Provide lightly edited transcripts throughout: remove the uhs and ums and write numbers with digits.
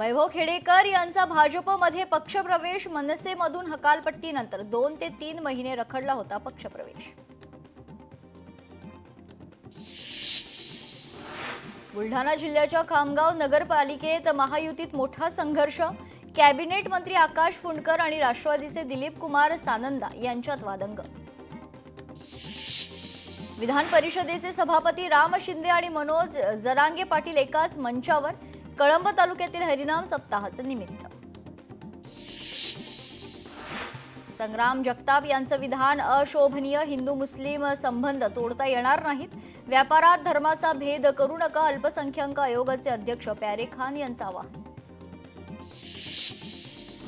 वैभव खेडेकर यांचा भाजपमध्ये पक्षप्रवेश. मनसेमधून हकालपट्टीनंतर 2 ते 3 महिने रखडला होता पक्षप्रवेश. बुलढाणा जिल्ह्याच्या खामगाव नगरपालिकेत महायुतीत मोठा संघर्ष. कॅबिनेट मंत्री आकाश फुंडकर आणि राष्ट्रवादीचे दिलीप कुमार सानंदा यांच्यात वादंग. विधान परिषदेचे सभापती राम शिंदे आणि मनोज जरांगे पाटील एकाच मंचावर. कळंब तालुक्यातील हरिनाम सप्ताहाचे निमित्त. संग्राम जगताप यांचं विधान अशोभनीय. हिंदू मुस्लिम संबंध तोडता येणार नाहीत. व्यापारात धर्माचा भेद करू नका. अल्पसंख्याक आयोगाचे अध्यक्ष प्यारे खान यांचं आवाहन.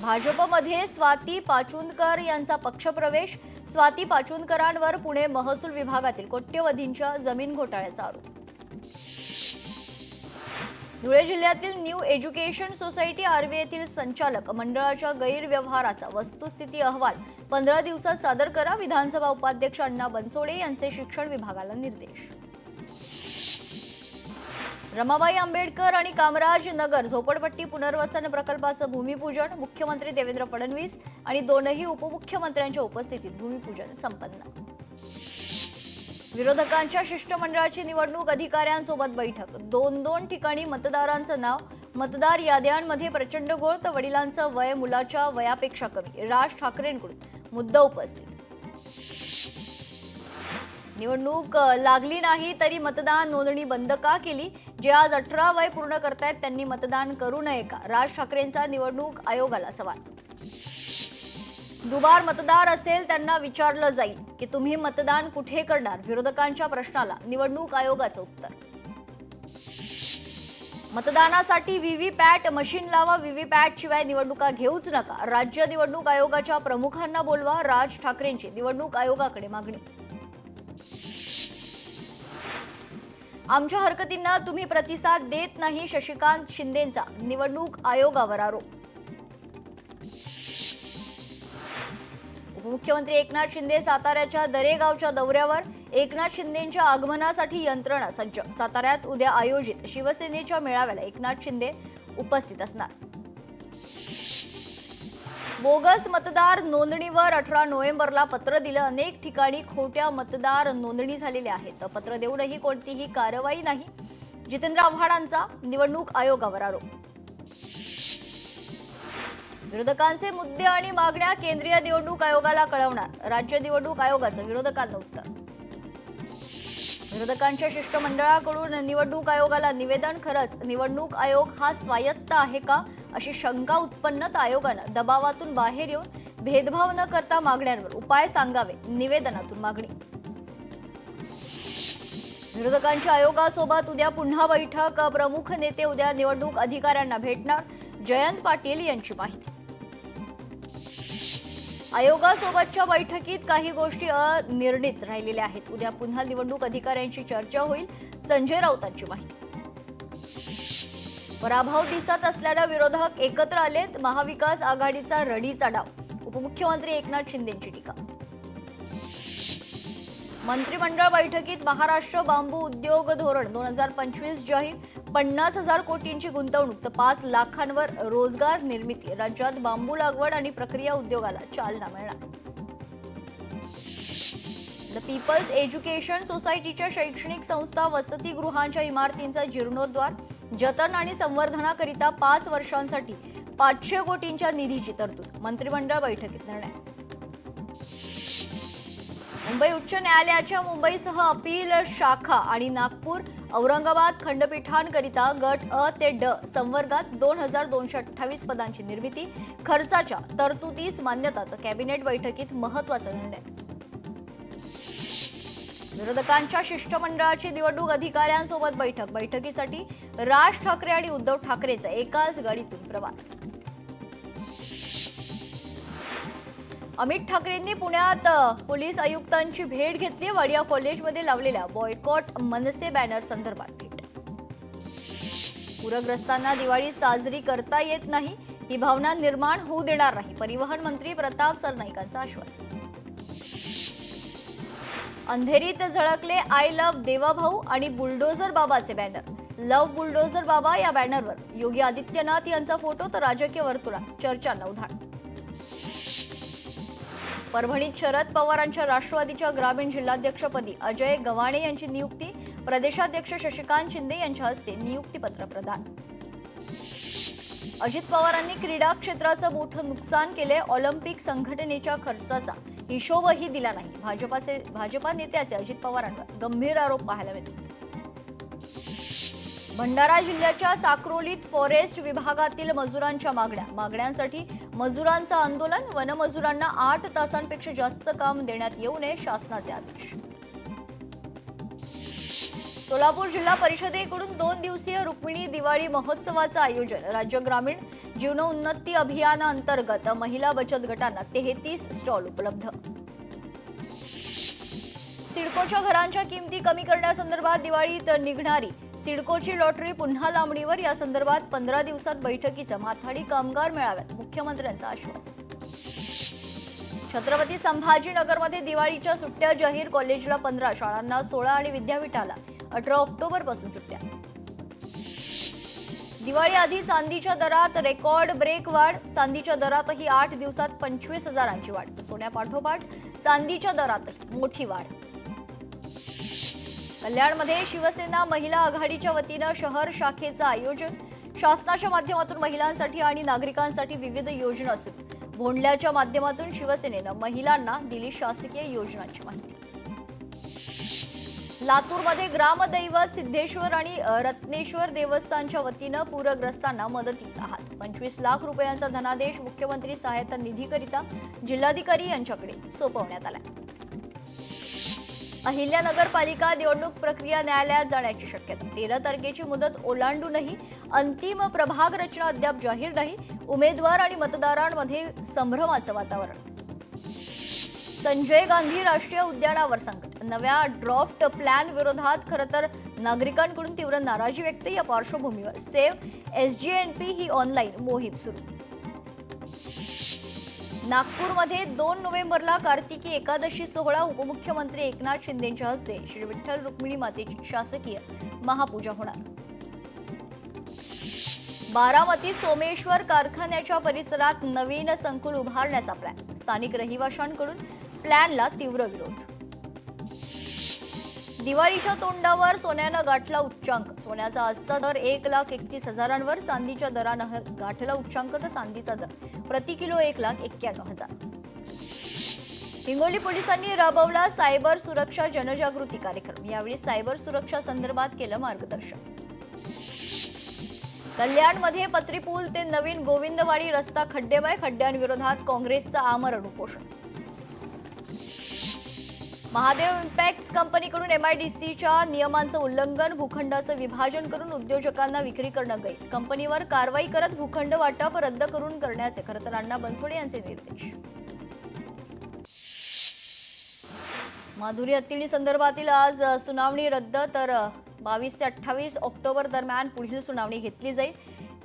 भाजपमध्ये स्वाती पाचुंदकर यांचा पक्षप्रवेश. स्वाती पाचुंदकरांवर पुणे महसूल विभागातील कोट्यवधींच्या जमीन घोटाळ्याचा आरोप. धुळे जिल्ह्यातील न्यू एज्युकेशन सोसायटी आर्वे येथील संचालक मंडळाच्या गैरव्यवहाराचा वस्तुस्थिती अहवाल 15 दिवसात सादर करा. विधानसभा उपाध्यक्ष अण्णा बनसोडे यांचे शिक्षण विभागाला निर्देश. रमाबाई आंबेडकर आणि कामराज नगर झोपडपट्टी पुनर्वसन प्रकल्पाचं भूमिपूजन. मुख्यमंत्री देवेंद्र फडणवीस आणि दोनही उपमुख्यमंत्र्यांच्या उपस्थितीत भूमिपूजन संपन्न. विरोधकांच्या शिष्टमंडळाची निवडणूक अधिकाऱ्यांसोबत बैठक. 2-2 ठिकाणी मतदारांचं नाव. मतदार याद्यांमध्ये प्रचंड घोळ. तर वडिलांचं वय मुलाच्या वयापेक्षा कमी. राज ठाकरेंकडून मुद्दा उपस्थित. निवडणूक लागली नाही तरी मतदान नोंदणी बंद का केली? जे आज 18 वय पूर्ण करतायत त्यांनी मतदान करू नये का? राज ठाकरेंचा निवडणूक आयोगाला सवाल. दुबार मतदार असेल त्यांना विचारलं जाईल की तुम्ही मतदान कुठे करणार? विरोधकांच्या प्रश्नाला निवडणूक आयोगाचं उत्तर. मतदानासाठी व्हीव्हीपॅट मशीन लावा. व्हीव्हीपॅट शिवाय निवडणुका घेऊच नका. राज्य निवडणूक आयोगाच्या प्रमुखांना बोलवा. राज ठाकरेंची निवडणूक आयोगाकडे मागणी. आमच्या हरकतींना तुम्ही प्रतिसाद देत नाही. शशिकांत शिंदेंचा निवडणूक आयोगावर आरोप. उपमुख्यमंत्री एकनाथ शिंदे साताऱ्याच्या दरेगावच्या दौऱ्यावर. एकनाथ शिंदेंच्या आगमनासाठी यंत्रणा सज्ज. साताऱ्यात उद्या आयोजित शिवसेनेच्या मेळाव्याला एकनाथ शिंदे उपस्थित असणार. बोगस मतदार नोंदणीवर 18 नोव्हेंबरला पत्र दिलं. अनेक ठिकाणी खोट्या मतदार नोंदणी झालेल्या आहेत. पत्र देऊनही कोणतीही कारवाई नाही. जितेंद्र आव्हाडांचा निवडणूक आयोगावर आरोप. विरोधकांचे मुद्दे आणि मागण्या केंद्रीय निवडणूक आयोगाला कळवणार. राज्य निवडणूक आयोगाचं विरोधकांना उत्तर. विरोधकांच्या शिष्टमंडळाकडून निवडणूक आयोगाला निवेदन. खरंच निवडणूक आयोग हा स्वायत्त आहे का अशी शंका उत्पन्न. आयोगानं दबावातून बाहेर येऊन भेदभाव न करता मागण्यांवर उपाय सांगावे. निवेदनातून मागणी. विरोधकांच्या आयोगासोबत उद्या पुन्हा बैठक. प्रमुख नेते उद्या निवडणूक अधिकाऱ्यांना भेटणार. जयंत पाटील यांची माहिती. आयोगासोबतच्या बैठकीत काही गोष्टी अनिर्णित राहिलेल्या आहेत. उद्या पुन्हा निवडणूक अधिकाऱ्यांची चर्चा होईल. संजय राऊतांची माहिती. पराभव दिसत असल्यानं विरोधक एकत्र आलेत. महाविकास आघाडीचा रडीचा डाव. उपमुख्यमंत्री एकनाथ शिंदेंची टीका. मंत्रिमंडळ बैठकीत महाराष्ट्र बांबू उद्योग धोरण 2025 जाहीर. 50,000 कोटींची गुंतवणूक तर 5 लाखांवर रोजगार निर्मिती. राज्यात बांबू लागवड आणि प्रक्रिया उद्योगाला चालना मिळणार. द पीपल्स एज्युकेशन सोसायटीच्या शैक्षणिक संस्था वसतिगृहांच्या इमारतींचा जीर्णोद्धार. जतन आणि संवर्धनाकरिता 5 वर्षांसाठी 500 कोटींच्या निधीची तरतूद. मंत्रिमंडळ बैठकीत निर्णय. मुंबई उच्च न्यायालयाच्या मुंबईसह अपील शाखा आणि नागपूर औरंगाबाद खंडपीठांकरिता गट अ ते ड संवर्गात 2228 पदांची निर्मिती. खर्चाच्या तरतुदीस मान्यता. कॅबिनेट बैठकीत महत्त्वाचा निर्णय. विरोधकांच्या शिष्टमंडळाची निवडणूक अधिकाऱ्यांसोबत बैठक. बैठकीसाठी राज ठाकरे आणि उद्धव ठाकरेचा एकाच गाडीतून प्रवास. अमित ठाकरेंनी पुण्यात पोलीस आयुक्तांची भेट घेतली. वाडिया कॉलेजमध्ये लावलेल्या बॉयकॉट मनसे बॅनर संदर्भात भेट. पूरग्रस्तांना दिवाळी साजरी करता येत नाही ही भावना निर्माण होऊ देणार नाही. परिवहन मंत्री प्रताप सरनाईकांचं आश्वासन. अंधेरीत झळकले आय लव्ह देवाभाऊ आणि बुलडोझर बाबाचे बॅनर. लव्ह बुलडोझर बाबा या बॅनरवर योगी आदित्यनाथ यांचा फोटो तर राजकीय वर्तुळात चर्चांना उधाण. परभणीत शरद पवारांच्या राष्ट्रवादीच्या ग्रामीण जिल्हाध्यक्षपदी अजय गव्हाणे यांची नियुक्ती. प्रदेशाध्यक्ष शशिकांत शिंदे यांच्या हस्ते नियुक्तीपत्र प्रदान. अजित पवारांनी क्रीडा क्षेत्राचं मोठं नुकसान केले. ऑलिम्पिक संघटनेच्या खर्चाचा हिशोबही दिला नाही. भाजपा नेत्याचे अजित पवारांवर गंभीर आरोप पाहायला मिळतात. भंडारा जिल्ह्याच्या साक्रोलीत फॉरेस्ट विभागातील मजुरांच्या मागण्यांसाठी मजुरांचं आंदोलन. वनमजुरांना 8 तासांपेक्षा जास्त काम देण्यात येऊ नये, शासनाचे आदेश. सोलापूर जिल्हा परिषदेकडून 2 दिवसीय रुक्मिणी दिवाळी महोत्सवाचं आयोजन. राज्य ग्रामीण जीवनोन्नती अभियानाअंतर्गत महिला बचत गटांना 33 स्टॉल उपलब्ध. सिडकोच्या घरांच्या किमती कमी करण्यासंदर्भात दिवाळीत निघणारी सिडकोची लॉटरी पुन्हा लांबणीवर. या संदर्भात 15 दिवसात बैठकीचं माथाडी कामगार मेळाव्यात मुख्यमंत्र्यांचं आश्वासन. छत्रपती संभाजीनगरमध्ये दिवाळीच्या सुट्ट्या जाहीर. कॉलेजला 15, शाळांना 16 आणि विद्यापीठाला 18 ऑक्टोबरपासून सुट्ट्या. दिवाळी आधी चांदीच्या दरात रेकॉर्ड ब्रेक वाढ. चांदीच्या दरातही 8 दिवसात 25,000ची वाढ. सोन्यापाठोपाठ चांदीच्या दरात मोठी वाढ. कल्याणमध्ये शिवसेना महिला आघाडीच्या वतीनं शहर शाखेचं आयोजन. शासनाच्या माध्यमातून महिलांसाठी आणि नागरिकांसाठी विविध योजना सुरू. भोंडल्याच्या माध्यमातून शिवसेनेनं महिलांना दिली शासकीय योजनांची माहिती. लातूरमध्ये ग्रामदैवत सिद्धेश्वर आणि रत्नेश्वर देवस्थानच्या वतीनं पूरग्रस्तांना मदतीचा हात. 25 लाख रुपयांचा धनादेश मुख्यमंत्री सहायता निधीकरिता जिल्हाधिकारी यांच्याकडे सोपवण्यात आला. अहिल्यानगर पालिका निवडणूक प्रक्रिया न्यायालयात जाण्याची शक्यता. 13 तारखेची मुदत ओलांडूनही अंतिम प्रभाग रचना अद्याप जाहीर नाही. उमेदवार आणि मतदारांमध्ये संभ्रमाचं वातावरण. संजय गांधी राष्ट्रीय उद्यानावर संकट. नव्या ड्राफ्ट प्लॅन विरोधात खरं तर नागरिकांकडून तीव्र नाराजी व्यक्त. या पार्श्वभूमीवर सेव्ह SGNP ही ऑनलाईन मोहीम सुरू. नागपूरमध्ये 2 नोव्हेंबरला कार्तिकी एकादशी सोहळा. उपमुख्यमंत्री एकनाथ शिंदेंच्या हस्ते श्री विठ्ठल रुक्मिणी मातेची शासकीय महापूजा होणार. बारामतीत सोमेश्वर कारखान्याच्या परिसरात नवीन संकुल उभारण्याचा प्लॅन. स्थानिक रहिवाशांकडून प्लॅनला तीव्र विरोध. दिवाळीच्या तोंडावर सोन्यानं गाठला उच्चांक. सोन्याचा आजचा दर 1,31,000वर. चांदीच्या दरानं गाठला उच्चांक तर चांदीचा दर प्रति किलो 1,91,000. हिंगोली पोलिसांनी राबवला सायबर सुरक्षा जनजागृती कार्यक्रम. यावेळी सायबर सुरक्षा संदर्भात केलं मार्गदर्शन. कल्याणमध्ये पत्रीपूल ते नवीन गोविंदवाडी रस्ता खड्डेमय. खड्ड्यांविरोधात काँग्रेसचं आमरण उपोषण. महादेव इम्पॅक्ट कंपनीकडून MIDCच्या नियमांचं उल्लंघन. भूखंडाचं विभाजन करून उद्योजकांना विक्री करणं गैर. कंपनीवर कारवाई करत भूखंड वाटप रद्द करून करण्याचे खरं तर अण्णा बनसोडे यांचे निर्देश. माधुरी हत्तीणी संदर्भातील आज सुनावणी रद्द. तर 22 ते 28 ऑक्टोबर दरम्यान पुढील सुनावणी घेतली जाईल.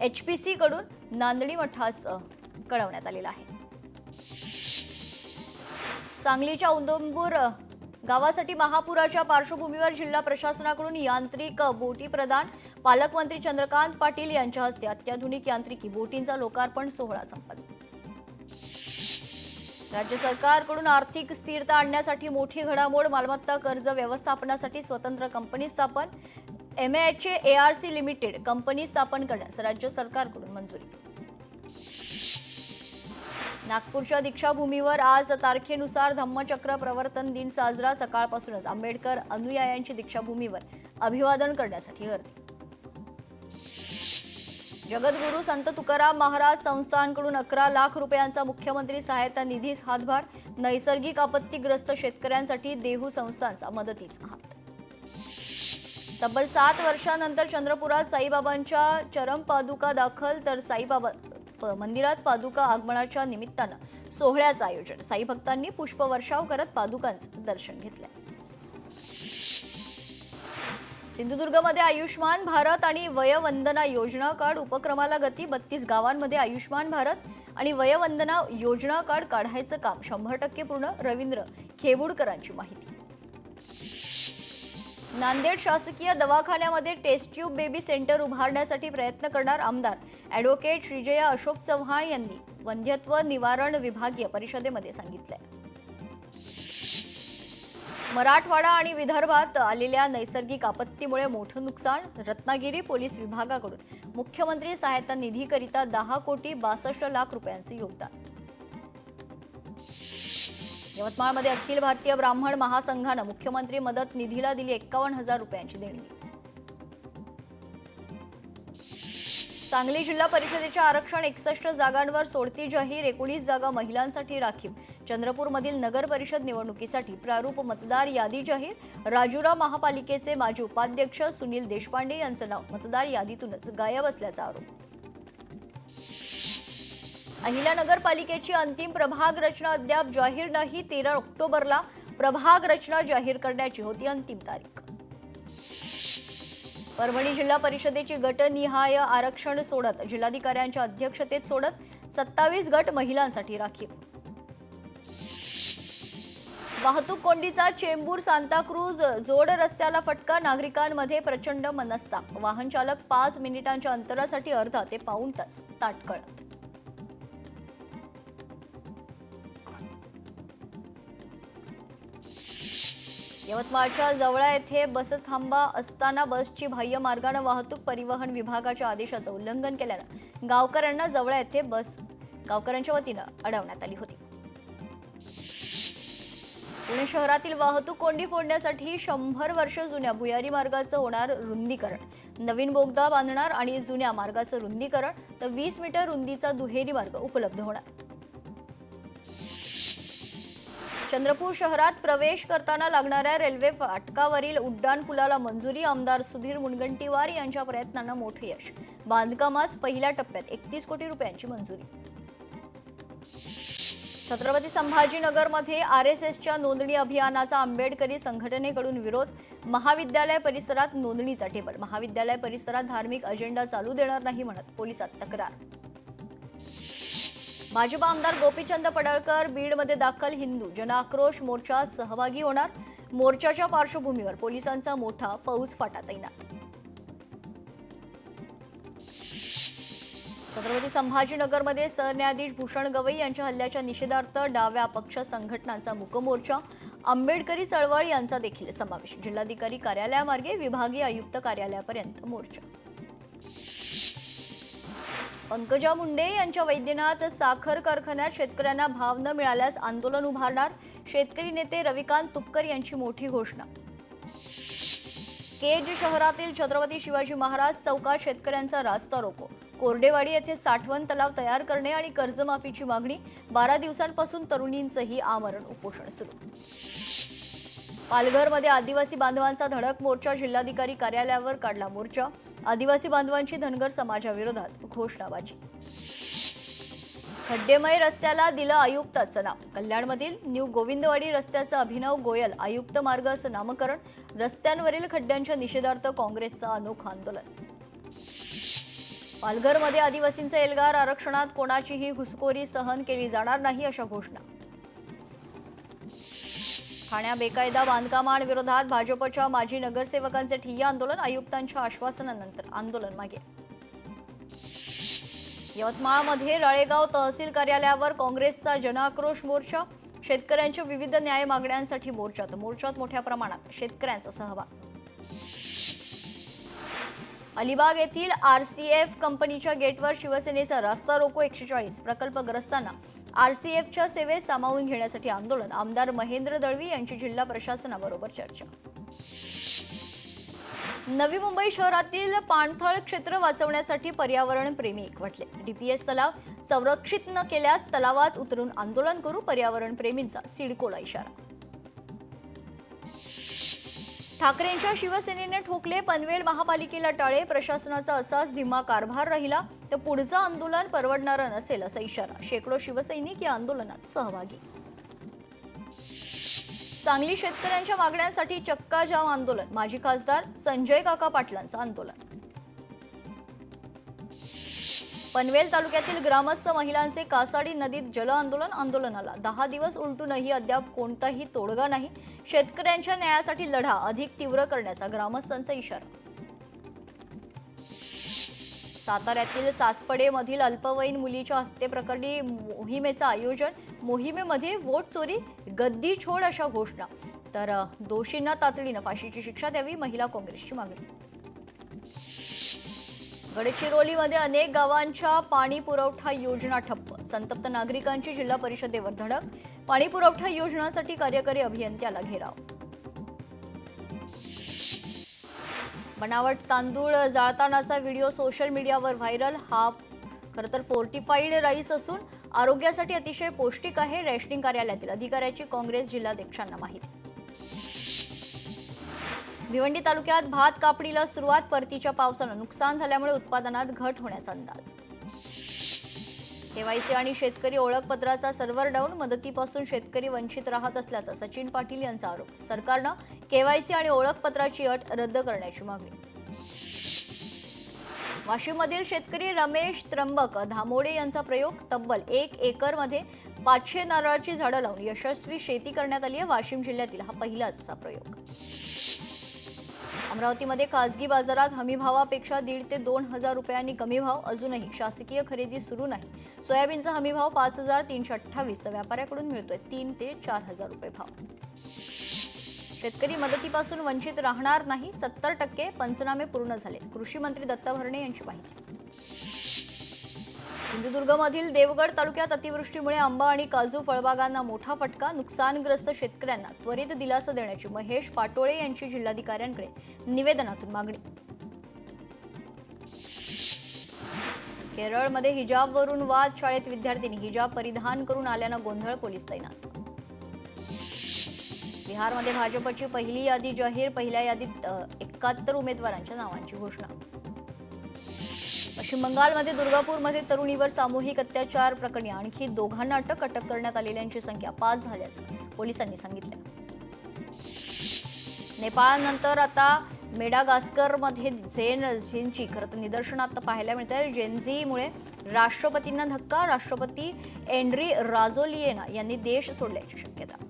HPC कडून नांदणी मठास कळवण्यात आलेलं आहे. सांगलीच्या उदंबूर गावासाठी महापुराच्या पार्श्वभूमीवर जिल्हा प्रशासनाकडून यांत्रिक बोटी प्रदान. पालकमंत्री चंद्रकांत पाटील यांच्या हस्ते अत्याधुनिक यांत्रिकी बोटींचा लोकार्पण सोहळा संपन्न. राज्य सरकारकडून आर्थिक स्थिरता आणण्यासाठी मोठी घडामोड. मालमत्ता कर्ज व्यवस्थापनासाठी स्वतंत्र कंपनी स्थापन. MAHA ARC लिमिटेड कंपनी स्थापन करण्यास राज्य सरकारकडून मंजुरी. नागपूरच्या दीक्षाभूमीवर आज तारखेनुसार धम्मचक्र प्रवर्तन दिन साजरा. सकाळपासूनच आंबेडकर अनुयायांची दीक्षाभूमीवर अभिवादन करण्यासाठी गर्दी. जगद्गुरू संत तुकाराम महाराज संस्थानकडून 11 लाख रुपयांचा मुख्यमंत्री सहायता निधीस हातभार. नैसर्गिक आपत्तीग्रस्त शेतकऱ्यांसाठी देहू संस्थानचा मदतीचा हात. तब्बल 7 वर्षांनंतर चंद्रपुरात साईबाबांच्या चरमपादुका दाखल. तर साईबाबा मंदिरात पादुका आगमनाच्या निमित्तानं सोहळ्याचं आयोजन. साई भक्तांनी पुष्पवर्षाव करत पादुकांचं दर्शन घेतलं. सिंधुदुर्गमध्ये आयुष्मान भारत आणि वयवंदना योजना कार्ड उपक्रमाला गती. 32 गावांमध्ये आयुष्मान भारत आणि वयवंदना योजना कार्ड काढायचं काम 100% पूर्ण. रवींद्र खेबुडकरांची माहिती. नांदेड शासकीय दवाखान्यामध्ये टेस्ट ट्यूब बेबी सेंटर उभारण्यासाठी प्रयत्न करणार आमदार ॲडव्होकेट श्रीजया अशोक चव्हाण यांनी वंध्यत्व निवारण विभागीय परिषदेमध्ये सांगितलंय. मराठवाडा आणि विदर्भात आलेल्या नैसर्गिक आपत्तीमुळे मोठं नुकसान. रत्नागिरी पोलीस विभागाकडून मुख्यमंत्री सहायता निधीकरिता 10,62,00,00,000 रुपयांचे योगदान. यवतमाळमध्ये अखिल भारतीय ब्राह्मण महासंघानं मुख्यमंत्री मदत निधीला दिली 51,000 रुपयांची देणगी. सांगली जिल्हा परिषदेच्या आरक्षण 61 जागांवर सोडती जाहीर. 19 जागा महिलांसाठी राखीव. चंद्रपूरमधील नगर परिषद निवडणुकीसाठी प्रारूप मतदार यादी जाहीर. राजुरा महापालिकेचे माजी उपाध्यक्ष सुनील देशपांडे यांचं नाव मतदार यादीतूनच गायब असल्याचा आरोप. अहिल्यानगर पालिकेची अंतिम प्रभाग रचना अद्याप जाहीर नाही. 13 ऑक्टोबरला प्रभाग रचना जाहीर करण्याची होती अंतिम तारीख. परभणी जिल्हा परिषदेची गटनिहाय आरक्षण सोडत जिल्हाधिकाऱ्यांच्या अध्यक्षतेत सोडत 27 गट महिलांसाठी राखीव. वाहतूक कोंडीचा चेंबूर सांताक्रूज जोड रस्त्याला फटका. नागरिकांमध्ये प्रचंड मनस्ताप. वाहन चालक 5 मिनिटांच्या अंतरासाठी अर्धा ते पाऊण तास ताटकळत. यवतमाळच्या जवळा येथे बस थांबा असताना बसची बाह्य मार्गाने वाहतूक परिवहन विभागाच्या आदेशाचं उल्लंघन केल्यानं गावकऱ्यांना जवळा येथे बस गावकऱ्यांच्या वतीनं अडवण्यात आली होती. पुणे शहरातील वाहतूक कोंडी फोडण्यासाठी 100 वर्ष जुन्या भुयारी मार्गाचं होणार रुंदीकरण. नवीन बोगदा बांधणार आणि जुन्या मार्गाचं रुंदीकरण तर 20 मीटर रुंदीचा दुहेरी मार्ग उपलब्ध होणार. चंद्रपूर शहरात प्रवेश करताना लागणाऱ्या रेल्वे फाटकावरील उड्डाण पुलाला मंजुरी. आमदार सुधीर मुनगंटीवार यांच्या प्रयत्नांना मोठे यश. बांधकामास पहिल्या टप्प्यात 31 कोटी रुपयांची मंजुरी. छत्रपती संभाजीनगरमध्ये आरएसएसच्या नोंदणी अभियानाचा आंबेडकरी संघटनेकडून विरोध. महाविद्यालय परिसरात नोंदणीचा टेबल. महाविद्यालय परिसरात धार्मिक अजेंडा चालू देणार नाही म्हणत पोलिसात तक्रार. भाजप आमदार गोपीचंद पडळकर बीडमध्ये दाखल. हिंदू जनआक्रोश मोर्चात सहभागी होणार. मोर्चाच्या पार्श्वभूमीवर पोलिसांचा मोठा फौज फाटा तैनात. छत्रपती संभाजीनगरमध्ये सरन्यायाधीश भूषण गवई यांच्या हल्ल्याच्या निषेधार्थ डाव्या पक्ष संघटनांचा मूकमोर्चा. आंबेडकरी चळवळ यांचा देखील समावेश. जिल्हाधिकारी कार्यालयामार्गे विभागीय आयुक्त कार्यालयापर्यंत मोर्चा. पंकजा मुंडे यांच्या वैद्यनाथ साखर कारखान्यात शेतकऱ्यांना भाव न मिळाल्यास आंदोलन उभारणार. शेतकरी नेते रविकांत तुपकर यांची मोठी घोषणा. केज शहरातील छत्रपती शिवाजी महाराज चौकात शेतकऱ्यांचा रास्ता रोको. कोरडेवाडी येथे साठवण तलाव तयार करणे आणि कर्जमाफीची मागणी. 12 दिवसांपासून तरुणींचंही आमरण उपोषण सुरू. पालघरमध्ये आदिवासी बांधवांचा धडक मोर्चा. जिल्हाधिकारी कार्यालयावर काढला मोर्चा. आदिवासी बांधवांची धनगर समाजाविरोधात घोषणाबाजी. खड्डेमय रस्त्याला दिलं आयुक्ताचं नाव. कल्याणमधील न्यू गोविंदवाडी रस्त्याचं अभिनव गोयल आयुक्त मार्ग असं नामकरण. रस्त्यांवरील खड्ड्यांच्या निषेधार्थ काँग्रेसचं अनोखं आंदोलन. पालघरमध्ये आदिवासींचं एल्गार आरक्षणात कोणाचीही घुसखोरी सहन केली जाणार नाही अशा घोषणा. ठाण्या बेकायदा बांधकामांविरोधात भाजपच्या माजी नगरसेवकांचे ठिय्या आंदोलन. आयुक्तांच्या आश्वासनानंतर आंदोलन मागे. यवतमाळमध्ये राळेगाव तहसील कार्यालयावर काँग्रेसचा जनआक्रोश मोर्चा. शेतकऱ्यांच्या विविध न्याय मागण्यांसाठी मोर्चात मोठ्या प्रमाणात शेतकऱ्यांचा सहभाग. अलिबाग येथील आरसीएफ कंपनीच्या गेटवर शिवसेनेचा रास्ता रोको. 140 प्रकल्पग्रस्तांना आरसीएफच्या सेवेत सामावून घेण्यासाठी आंदोलन. आमदार महेंद्र दळवी यांची जिल्हा प्रशासनाबरोबर चर्चा. नवी मुंबई शहरातील पाणथळ क्षेत्र वाचवण्यासाठी पर्यावरण प्रेमी एकवटले. डीपीएस तलाव संरक्षित न केल्यास तलावात उतरून आंदोलन करू. पर्यावरण प्रेमींचा सिडकोला इशारा. ठाकरेंच्या शिवसेनेने ठोकले. पनवेल महापालिकेला टाळे. प्रशासनाचा असाच धीमा कारभार राहिला तर पुढचं आंदोलन परवडणारं नसेल असा इशारा. शेकडो शिवसैनिक या आंदोलनात सहभागी. सांगली शेतकऱ्यांच्या मागण्यांसाठी चक्का जाम आंदोलन. माजी खासदार संजय काका पाटलांचं आंदोलन. पनवेल तालुक्यातील ग्रामस्थ महिलांचे कासाडी नदीत जल आंदोलनाला 10 दिवस उलटूनही अद्याप कोणताही तोडगा नाही. शेतकऱ्यांच्या न्यायासाठी लढा अधिक तीव्र करण्याचा ग्रामस्थांचा इशारा. साताऱ्यातील सासपडेमधील अल्पवयीन मुलीच्या हत्येप्रकरणी मोहिमेचं आयोजन. मोहिमेमध्ये वोट चोरी, गद्दी छोड अशा घोषणा. तर दोषींना तातडीनं फाशीची शिक्षा द्यावी, महिला काँग्रेसची मागणी. गडचिरोलीमध्ये अनेक गावांच्या पाणी पुरवठा योजना ठप्प. संतप्त नागरिकांची जिल्हा परिषदेवर धडक. पाणी पुरवठा योजनांसाठी कार्यकारी अभियंत्याला घेराव. बनावट तांदूळ जाळतानाचा व्हिडिओ सोशल मीडियावर व्हायरल. हा खरं तर फोर्टिफाईड राईस असून आरोग्यासाठी अतिशय पौष्टिक आहे. रेशनिंग कार्यालयातील अधिकाऱ्याची काँग्रेस जिल्हाध्यक्षांना माहिती. भिवंडी तालुक्यात भात कापणीला सुरुवात. परतीच्या पावसानं नुकसान झाल्यामुळे उत्पादनात घट होण्याचा अंदाज. केवायसी आणि शेतकरी ओळखपत्राचा सर्व्हर डाऊन. मदतीपासून शेतकरी वंचित राहत असल्याचा सचिन पाटील यांचा आरोप. सरकारनं केवायसी आणि ओळखपत्राची अट रद्द करण्याची मागणी. वाशिममधील शेतकरी रमेश त्र्यंबक धामोडे यांचा प्रयोग. तब्बल 1 एकरमध्ये 500 नारळाची झाडं लावून यशस्वी शेती करण्यात आली आहे. वाशिम जिल्ह्यातील हा पहिलाच असा प्रयोग. अमरावतीमध्ये खासगी बाजारात हमीभावापेक्षा 1,500 ते 2,000 रुपयांनी कमी भाव. अजूनही शासकीय खरेदी सुरू नाही. सोयाबीनचा हमीभाव 5,328 तर व्यापाऱ्याकडून मिळतोय 3,000 ते 4,000 रुपये भाव. शेतकरी मदतीपासून वंचित राहणार नाही. 70% पंचनामे पूर्ण झाले. कृषी मंत्री दत्ता भरणे यांची माहिती. सिंधुदुर्गमधील देवगड तालुक्यात अतिवृष्टीमुळे आंबा आणि काजू फळबागांना मोठा फटका. नुकसानग्रस्त शेतकऱ्यांना त्वरित दिलासा देण्याची महेश पाटोळे यांची जिल्हाधिकाऱ्यांकडे निवेदनातून मागणी. केरळमध्ये हिजाबवरून वाद. शाळेत विद्यार्थिनी हिजाब परिधान करून आल्यानं गोंधळ. पोलीस तैनात. बिहारमध्ये भाजपची पहिली यादी जाहीर. पहिल्या यादीत 71 उमेदवारांच्या नावांची घोषणा. पश्चिम बंगालमध्ये दुर्गापूरमध्ये तरुणीवर सामूहिक अत्याचार प्रकरणी आणखी 2 अटक करण्यात आलेल्यांची संख्या 5 झाल्याचं पोलिसांनी सांगितलं. नेपाळनंतर आता मेडागास्करमध्ये झेनची खरं तर निदर्शनं आता पाहायला मिळत आहे. जेनझीमुळे राष्ट्रपतींना धक्का. राष्ट्रपती एंड्री राजोलिएना यांनी देश सोडल्याची शक्यता.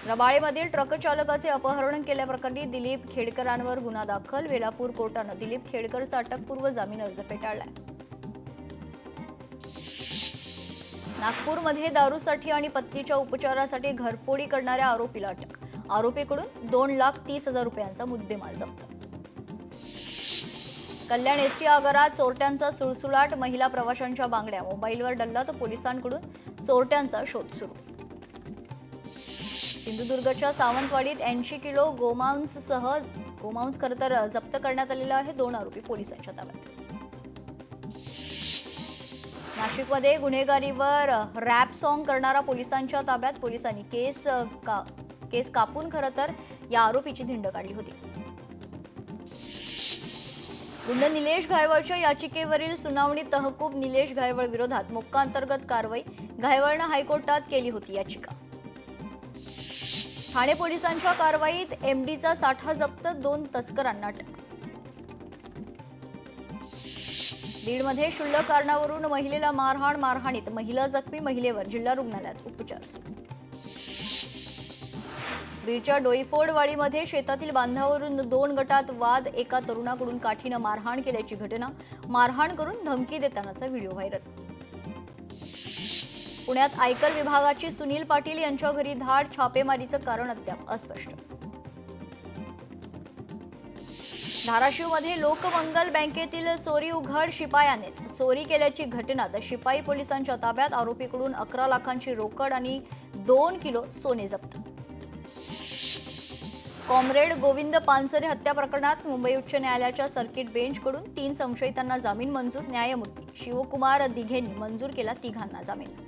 रबाळेमधील ट्रक चालकाचे अपहरण केल्याप्रकरणी दिलीप खेडकरांवर गुन्हा दाखल. वेलापूर कोर्टानं दिलीप खेडकरचा अटकपूर्व जामीन अर्ज फेटाळलाय. नागपूरमध्ये दारूसाठी आणि पत्नीच्या उपचारासाठी घरफोडी करणाऱ्या आरोपीला अटक. आरोपीकडून 2,30,000 रुपयांचा मुद्देमाल जप्त. कल्याण एसटी आगारात चोरट्यांचा सुळसुळाट. महिला प्रवाशांच्या बांगड्या मोबाईलवर डल्ला तर पोलिसांकडून चोरट्यांचा शोध सुरू. सिंधुदुर्गच्या सावंतवाडीत 80 किलो गोमांस खरं तर जप्त करण्यात आलेला आहे. 2 आरोपी पोलिसांच्या ताब्यात. नाशिकमध्ये गुन्हेगारीवर रॅप सॉंग करणारा पोलिसांच्या ताब्यात. पोलिसांनी केस कापून खरं तर या आरोपीची धिंड काढली होती. गुंड निलेश घायवळच्या याचिकेवरील सुनावणी तहकूब. निलेश घायवळ विरोधात मोक्का अंतर्गत कारवाई. घायवळनं हायकोर्टात केली होती याचिका. ठाणे पोलिसांच्या कारवाईत एमडीचा साठा जप्त. 2 तस्करांना अटक. बीडमध्ये क्षुल्लक कारणावरून महिलेला मारहाणीत महिला जखमी. महिलेवर जिल्हा रुग्णालयात उपचार सुरू. बीडच्या डोईफोडवाडीमध्ये शेतातील बांधावरून 2 गटात वाद. एका तरुणाकडून काठीनं मारहाण केल्याची घटना. मारहाण करून धमकी देतानाचा व्हिडिओ व्हायरल. पुण्यात आयकर विभागाची सुनील पाटील यांच्या घरी धाड. छापेमारीचं कारण अद्याप अस्पष्ट. धाराशिवमध्ये लोकमंगल बँकेतील चोरी उघड. शिपायानेच चोरी केल्याची घटना. तर शिपाई पोलिसांच्या ताब्यात. आरोपीकडून 11 लाखांची रोकड आणि 2 किलो सोने जप्त. कॉम्रेड गोविंद पानसरे हत्या प्रकरणात मुंबई उच्च न्यायालयाच्या सर्किट बेंचकडून 3 संशयितांना जामीन मंजूर. न्यायमूर्ती शिवकुमार दिघेंनी मंजूर केला 3घांना जामीन.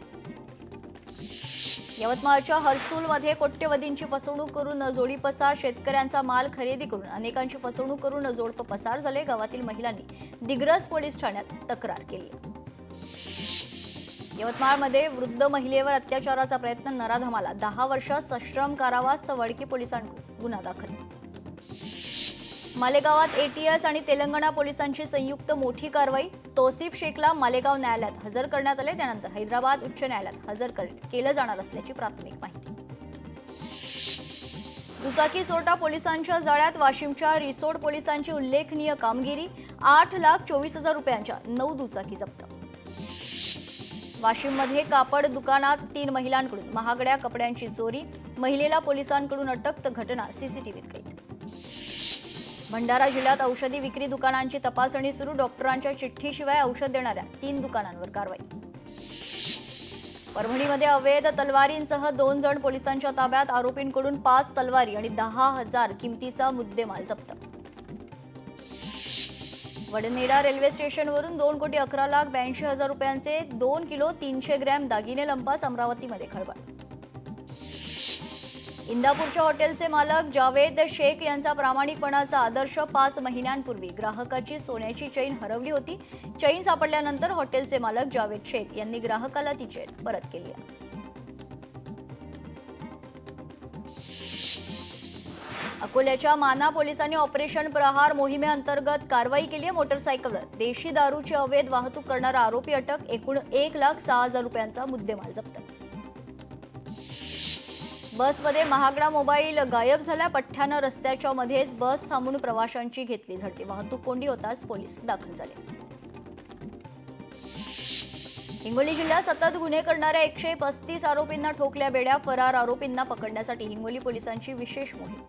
यवतमाळच्या हर्सुलमध्ये कोट्यवधींची फसवणूक करून जोडी पसार. शेतकऱ्यांचा माल खरेदी करून अनेकांची फसवणूक करून जोडप पसार झाले. गावातील महिलांनी दिग्रस पोलीस ठाण्यात तक्रार केली. यवतमाळमध्ये वृद्ध महिलेवर अत्याचाराचा प्रयत्न. नराधमाला 10 वर्ष सश्रम कारावास तर वडकी पोलिसांकडून गुन्हा दाखल. मालेगावात एटीएस आणि तेलंगणा पोलिसांची संयुक्त मोठी कारवाई. तौसिफ शेखला मालेगाव न्यायालयात हजर करण्यात आले. त्यानंतर हैदराबाद उच्च न्यायालयात हजर केलं जाणार असल्याची प्राथमिक माहिती. दुचाकी चोरटा पोलिसांच्या जाळ्यात. वाशिमच्या रिसोड पोलिसांची उल्लेखनीय कामगिरी. 8,24,000 रुपयांच्या 9 दुचाकी जप्त. वाशिममध्ये कापड दुकानात 3 महिलांकडून महागड्या कपड्यांची चोरी. महिलेला पोलिसांकडून अटक तर घटना सीसीटीव्हीत कैद. भंडारा जिल्ह्यात औषधी विक्री दुकानांची तपासणी सुरू. डॉक्टरांच्या चिठ्ठीशिवाय औषध देणाऱ्या 3 दुकानांवर कारवाई. परभणीमध्ये अवैध तलवारींसह 2 जण पोलिसांच्या ताब्यात. आरोपींकडून 5 तलवारी आणि 10,000 किमतीचा मुद्देमाल जप्त. वडनेरा रेल्वे स्टेशनवरून 2,11,82,000 रुपयांचे 2 किलो 300 ग्रॅम दागिने लंपास. अमरावतीमध्ये खळबळ. इंदापूरच्या हॉटेलचे मालक जावेद शेख यांचा प्रामाणिकपणाचा आदर्श. 5 महिन्यांपूर्वी ग्राहकाची सोन्याची चैन हरवली होती. चैन सापडल्यानंतर हॉटेलचे मालक जावेद शेख यांनी ग्राहकाला ती चैन परत केली. अकोल्याच्या माना पोलिसांनी ऑपरेशन प्रहार मोहिमेअंतर्गत कारवाई केली आहे. मोटरसायकलवर देशी दारूची अवैध वाहतूक करणारा आरोपी अटक. एकूण 1,06,000 रुपयांचा मुद्देमाल जप्त. बसमध्ये महागडा मोबाईल गायब झाला. पठ्ठ्यानं रस्त्याच्या मध्येच बस थांबून प्रवाशांची घेतली झडती. वाहतूक कोंडी होताच पोलीस दाखल झाले. हिंगोली जिल्ह्यात सतत गुन्हे करणाऱ्या 135 आरोपींना ठोकल्या बेड्या. फरार आरोपींना पकडण्यासाठी हिंगोली पोलिसांची विशेष मोहीम.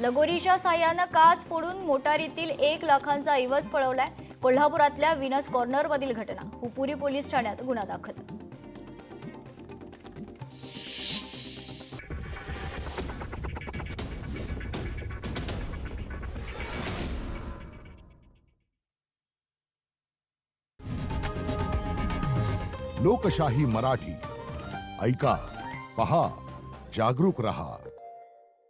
लगोरीच्या साह्यानं काच फोडून मोटारीतील 1 लाखांचा ऐवज पळवलाय. कोल्हापुरातल्या विनस कॉर्नरमधील घटना. हुपुरी पोलीस ठाण्यात गुन्हा दाखल. लोकशाही मराठी ऐका, पहा, जागरूक रहा.